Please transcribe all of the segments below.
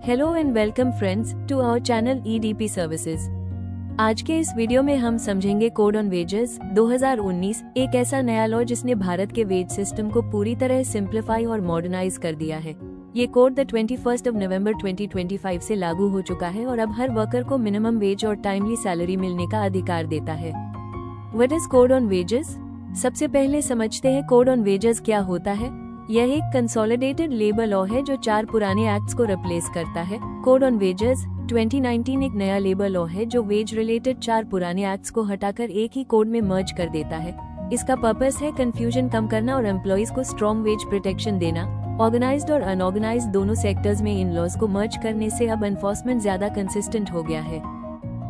Hello and welcome friends to our channel EDP services. आज के इस वीडियो में हम समझेंगे कोड ऑन वेजेस 2019, एक ऐसा नया लॉ जिसने भारत के वेज सिस्टम को पूरी तरह सिंप्लीफाई और मॉडर्नाइज कर दिया है। ये कोड द 21 नवंबर 2025 से लागू हो चुका है और अब हर वर्कर को मिनिमम वेज और टाइमली सैलरी मिलने का अधिकार देता है। What is code on wages? सबसे पहले समझते हैं कोड ऑन वेजेस क्या होता है। यह एक कंसोलिडेटेड लेबर लॉ है जो 4 पुराने एक्ट्स को रिप्लेस करता है। कोड ऑन वेजेस 2019 एक नया लेबर लॉ है जो वेज रिलेटेड 4 पुराने एक्ट्स को हटाकर एक ही कोड में मर्ज कर देता है। इसका पर्पस है कंफ्यूजन कम करना और एम्प्लॉइज को स्ट्रॉन्ग वेज प्रोटेक्शन देना। ऑर्गेनाइज्ड और अनऑर्गेनाइज्ड दोनों सेक्टर्स में इन लॉज को मर्ज करने से अब एनफोर्समेंट ज्यादा कंसिस्टेंट हो गया है।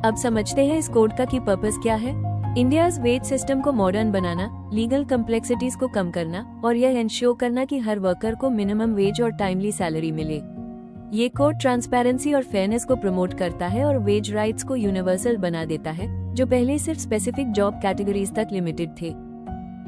अब समझते हैं इस कोड का की पर्पस क्या है। इंडियाज वेज सिस्टम को मॉडर्न बनाना, लीगल कम्प्लेक्सिटीज को कम करना और यह इंश्योर करना कि हर वर्कर को मिनिमम वेज और टाइमली सैलरी मिले। ये कोड ट्रांसपेरेंसी और फेयरनेस को प्रमोट करता है और वेज राइट्स को यूनिवर्सल बना देता है, जो पहले सिर्फ स्पेसिफिक जॉब कैटेगरीज तक लिमिटेड थे।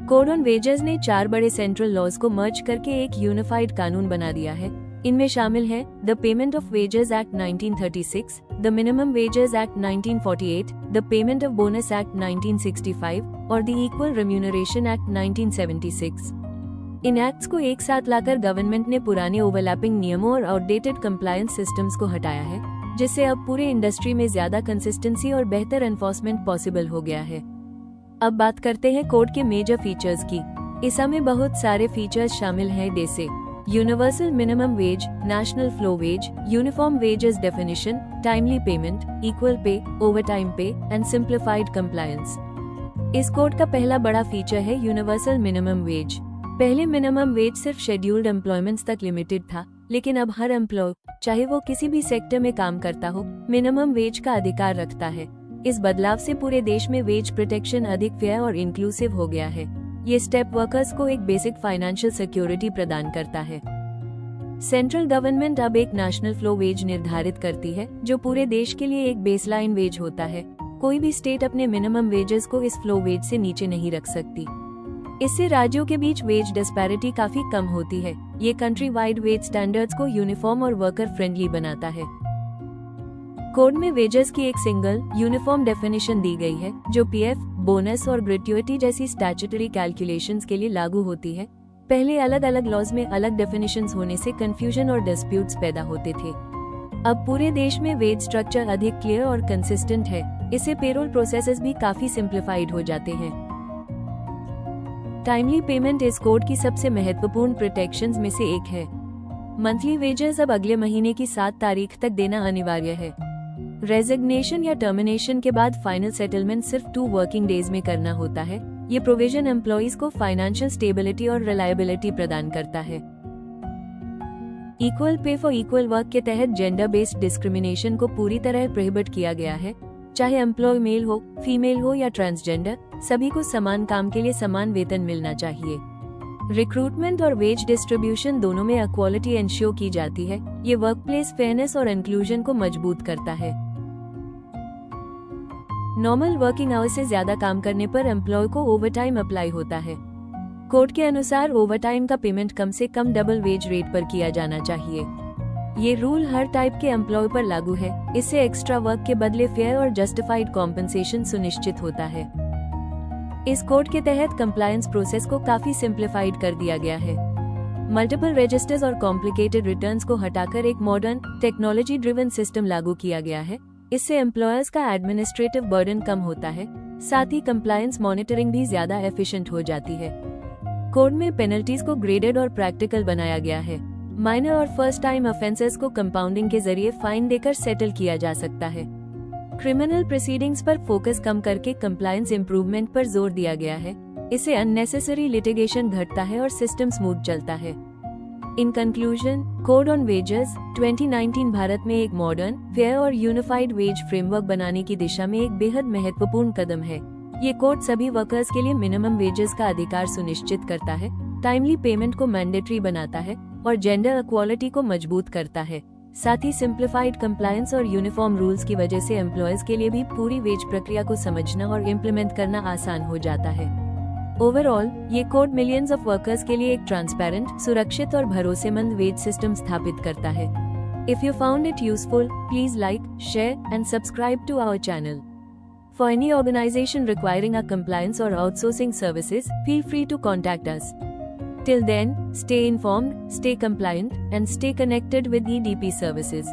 कोड ऑन वेजेस ने 4 बड़े सेंट्रल लॉज को मर्ज करके एक यूनिफाइड कानून बना दिया है। इनमें शामिल है the payment of wages act 1936, the minimum wages act 1948, the payment of bonus act 1965 और the equal remuneration act 1976। In acts को एक साथ लाकर गवर्नमेंट ने पुराने ओवरलैपिंग नियमों और आउटडेटेड कंप्लायंस सिस्टम्स को हटाया है, जिससे अब पूरे इंडस्ट्री में ज्यादा कंसिस्टेंसी और बेहतर एनफोर्समेंट पॉसिबल हो गया है। अब बात करते हैं कोड के मेजर फीचर्स की। इसमें बहुत सारे फीचर्स शामिल हैं, जैसे universal minimum wage, national flow wage, uniform wages definition, timely payment, equal pay, overtime pay and simplified compliance. इस कोड का पहला बड़ा फीचर है यूनिवर्सल मिनिमम वेज। पहले मिनिमम वेज सिर्फ शेड्यूल्ड एम्प्लॉयमेंट्स तक लिमिटेड था, लेकिन अब हर एम्प्लॉय, चाहे वो किसी भी सेक्टर में काम करता हो, मिनिमम वेज का अधिकार रखता है। इस बदलाव से पूरे देश में वेज प्रोटेक्शन अधिक फेयर और इंक्लूसिव हो गया है। ये स्टेप वर्कर्स को एक बेसिक फाइनेंशियल सिक्योरिटी प्रदान करता है। सेंट्रल गवर्नमेंट अब एक नेशनल फ्लो वेज निर्धारित करती है, जो पूरे देश के लिए एक बेसलाइन वेज होता है। कोई भी स्टेट अपने मिनिमम वेजेस को इस फ्लो वेज से नीचे नहीं रख सकती। इससे राज्यों के बीच वेज डिस्पैरिटी काफी कम होती है। ये कंट्री वाइड वेज स्टैंडर्ड्स को यूनिफॉर्म और वर्कर फ्रेंडली बनाता है। कोड में वेजेस की एक सिंगल यूनिफॉर्म डेफिनेशन दी गई है, जो PF, बोनस और ग्रेट्युइटी जैसी स्टैट्यूटरी कैलकुलेशंस के लिए लागू होती है। पहले अलग अलग लॉज में अलग डेफिनेशंस होने से कंफ्यूजन और डिस्प्यूट्स पैदा होते थे। अब पूरे देश में वेज स्ट्रक्चर अधिक क्लियर और कंसिस्टेंट है। इससे पेरोल प्रोसेसेस भी काफी सिंप्लीफाइड हो जाते हैं। टाइमली पेमेंट इस कोड की सबसे महत्वपूर्ण प्रोटेक्शंस में से एक है। मंथली वेजेस अब अगले महीने की 7 तारीख तक देना अनिवार्य है। रेजिग्नेशन या टर्मिनेशन के बाद फाइनल सेटलमेंट सिर्फ 2 वर्किंग डेज में करना होता है। ये प्रोविजन एम्प्लॉइज को फाइनेंशियल स्टेबिलिटी और रिलायबिलिटी प्रदान करता है। Equal pay for equal work के तहत जेंडर बेस्ड डिस्क्रिमिनेशन को पूरी तरह प्रोहिबिट किया गया है। चाहे एम्प्लॉय मेल हो, फीमेल हो या ट्रांसजेंडर, सभी को समान काम के लिए समान वेतन मिलना चाहिए। रिक्रूटमेंट और वेज डिस्ट्रीब्यूशन दोनों में इक्वालिटी एंश्योर की जाती है। ये वर्कप्लेस फेयरनेस और इंक्लूजन को मजबूत करता है। नॉर्मल वर्किंग आवर्स से ज्यादा काम करने पर एम्प्लॉय को ओवरटाइम अप्लाई होता है। कोड के अनुसार ओवरटाइम का पेमेंट कम से कम डबल वेज रेट पर किया जाना चाहिए। ये रूल हर टाइप के एम्प्लॉय पर लागू है। इससे एक्स्ट्रा वर्क के बदले फेयर और जस्टिफाइड कॉम्पेंसेशन सुनिश्चित होता है। इस कोड के तहत कंप्लायंस प्रोसेस को काफी सिंप्लीफाइड कर दिया गया है। मल्टीपल रजिस्टर्स और कॉम्प्लिकेटेड रिटर्न्स को हटाकर एक मॉडर्न, टेक्नोलॉजी ड्रिवन सिस्टम लागू किया गया है। इससे एम्प्लॉयर्स का एडमिनिस्ट्रेटिव बर्डन कम होता है, साथ ही कंप्लायंस मॉनिटरिंग भी ज्यादा एफिशिएंट हो जाती है। कोड में पेनल्टीज को ग्रेडेड और प्रैक्टिकल बनाया गया है। माइनर और फर्स्ट टाइम ऑफेंसेस को कंपाउंडिंग के जरिए फाइन देकर सेटल किया जा सकता है। क्रिमिनल प्रोसीडिंग्स पर फोकस कम करके कंप्लायंस इंप्रूवमेंट पर जोर दिया गया है। इससे अननेसेसरी लिटिगेशन घटता है और सिस्टम स्मूथ चलता है। In conclusion, code on wages 2019 Bharat में एक मॉडर्न, फेयर और यूनिफाइड वेज फ्रेमवर्क बनाने की दिशा में एक बेहद महत्वपूर्ण कदम है। ये कोड सभी वर्कर्स के लिए मिनिमम वेजेस का अधिकार सुनिश्चित करता है, टाइमली पेमेंट को मैंडेटरी बनाता है और जेंडर इक्वालिटी को मजबूत करता है। साथ ही सिंप्लीफाइड कंप्लायंस और यूनिफॉर्म रूल्स की वजह से एम्प्लॉयज के लिए भी पूरी वेज प्रक्रिया को समझना और इम्प्लीमेंट करना आसान हो जाता है। ओवरऑल, ये कोड मिलियंस ऑफ वर्कर्स के लिए एक ट्रांसपेरेंट, सुरक्षित और भरोसेमंद वेज सिस्टम स्थापित करता है। If you found it useful, please like, share, and subscribe to our channel. For any organization requiring our compliance or outsourcing services, feel free to contact us. Till then, stay informed, stay compliant, and stay connected with EDP services.